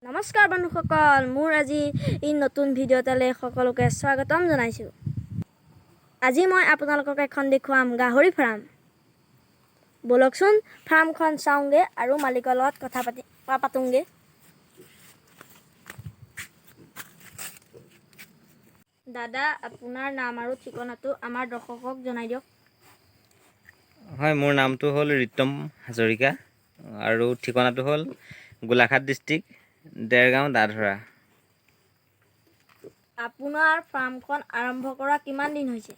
নমস্কাৰ বন্ধুসকল, মোৰ আজি এই নতুন ভিডিঅ'টালৈ সকলোকে স্বাগতম জনাইছোঁ। আজি মই আপোনালোকক এখন দেখুৱাম গাহৰি ফাৰ্ম। বলকচোন ফাৰ্মখন চাওঁগে আৰু মালিকৰ লগত কথা পাতোঁগে। দাদা, আপোনাৰ নাম আৰু ঠিকনাটো আমাৰ দৰ্শকক জনাই দিয়ক। হয়, মোৰ নামটো হ'ল ৰিতম হাজৰিকা আৰু ঠিকনাটো হ'ল গোলাঘাট ডিষ্ট্ৰিক্ট, দেৰগাঁও দাধৰা। আপোনাৰ ফাৰ্মখন আৰম্ভ কৰা কিমান দিন হৈছে?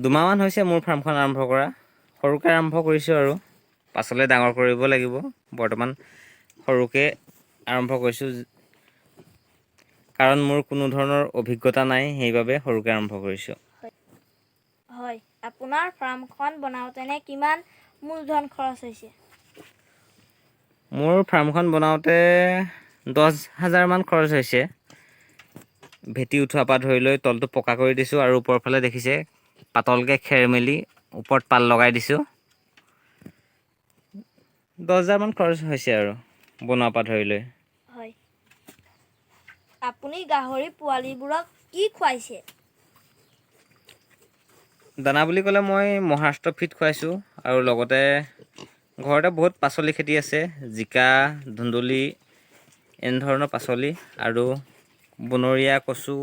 2 মাহমান হৈছে মোৰ ফাৰ্মখন আৰম্ভ কৰা। সৰুকৈ আৰম্ভ কৰিছোঁ আৰু পাছলৈ ডাঙৰ কৰিব লাগিব। বৰ্তমান সৰুকৈ আৰম্ভ কৰিছোঁ কাৰণ মোৰ কোনো ধৰণৰ অভিজ্ঞতা নাই, সেইবাবে সৰুকৈ আৰম্ভ কৰিছোঁ। হয়, আপোনাৰ ফাৰ্মখন বনাওঁতেনে কিমান মূলধন খৰচ হৈছে? মোৰ ফাৰ্মখন বনাওঁতে 10,000 মান খৰচ হৈছে। ভেটি উঠোৱাৰ পৰা ধৰি লৈ তলটো পকা কৰি দিছোঁ আৰু ওপৰৰ ফালে দেখিছে পাতলকৈ খেৰ মেলি ওপৰত পাল লগাই দিছোঁ। 10,000 মান খৰচ হৈছে আৰু বনোৱাৰ পৰা ধৰি লৈ। হয়, আপুনি গাহৰি পোৱালিবোৰক কি খুৱাইছে? দানা বুলি ক'লে মই মহাৰাষ্ট্ৰ ফিড খুৱাইছোঁ আৰু লগতে ঘৰতে বহুত পাচলি খেতি আছে, জিকা, ধুন্দুলি, এনেধৰণৰ পাচলি আৰু বনৰীয়া কচু,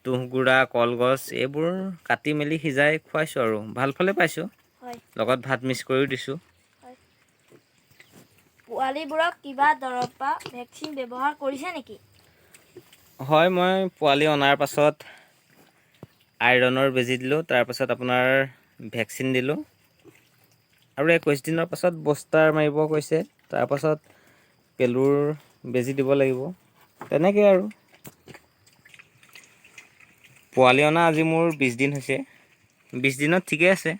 তুঁহগুড়া, কলগছ এইবোৰ কাটি মেলি সিজাই খুৱাইছোঁ আৰু ভাল ফলে পাইছোঁ। হয়, লগত ভাত মিক্স কৰিও দিছোঁ। হয়। পোৱালিবোৰক কিবা দৰৱ বা ভেকচিন ব্যৱহাৰ কৰিছে নেকি? হয়, মই পোৱালি অনাৰ পাছত আইৰণৰ বেজী দিলোঁ, তাৰপাছত আপোনাৰ ভেকচিন দিলোঁ আৰু 21 দিনৰ পাছত বুষ্টাৰ মাৰিব কৈছে। তাৰপাছত পেলুৰ বেজী দিব লাগিব, তেনেকৈ আৰু। পোৱালি অনা আজি মোৰ 20 দিন হৈছে। 20 দিনত ঠিকে আছে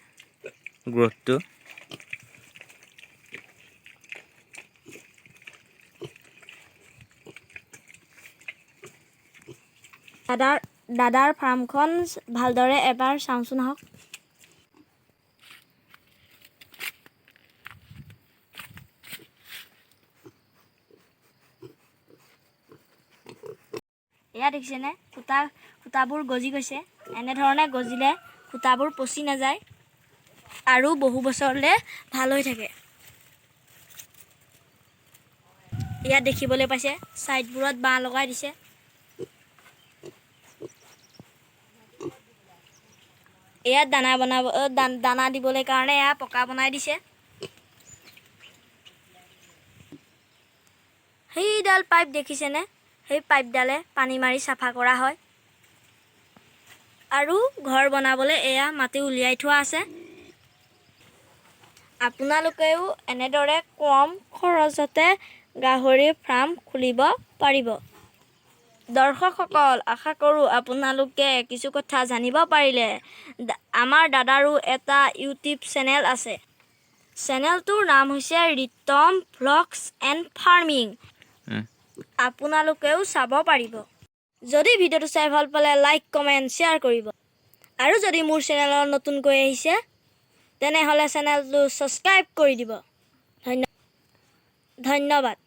গ্ৰথটো। দাদাৰ ফাৰ্মখন ভালদৰে এবাৰ চাওঁচোন আহক। এয়া দেখিছেনে, খুঁটাবোৰ গজি গৈছে। এনেধৰণে গজিলে খুঁটাবোৰ পচি নাযায় আৰু বহু বছৰলৈ ভাল হৈ থাকে। ইয়াত দেখিবলৈ পাইছে ছাইডবোৰত বাঁহ লগাই দিছে। ইয়াত দানা দিবলৈ কাৰণে এয়া পকা বনাই দিছে। সেইডাল পাইপ দেখিছেনে, সেই পাইপডালে পানী মাৰি চাফা কৰা হয়। আৰু ঘৰ বনাবলৈ এয়া মাটি উলিয়াই থোৱা আছে। আপোনালোকেও এনেদৰে কম খৰচতে গাহৰি ফাৰ্ম খুলিব পাৰিব। দৰ্শকসকল, আশা কৰোঁ আপোনালোকে কিছু কথা জানিব পাৰিলে। আমাৰ দাদাৰো এটা ইউটিউব চেনেল আছে। চেনেলটোৰ নাম হৈছে ৰিতম ভ্লগছ এণ্ড ফাৰ্মিং। আপোনালোকেও চাব পাৰিব। যদি ভিডিঅ'টো চাই ভাল পালে লাইক, কমেণ্ট, শ্বেয়াৰ কৰিব। আৰু যদি মোৰ চেনেলত নতুনকৈ আহিছে তেনেহ'লে চেনেলটো ছাবস্ক্ৰাইব কৰি দিব। ধন্যবাদ।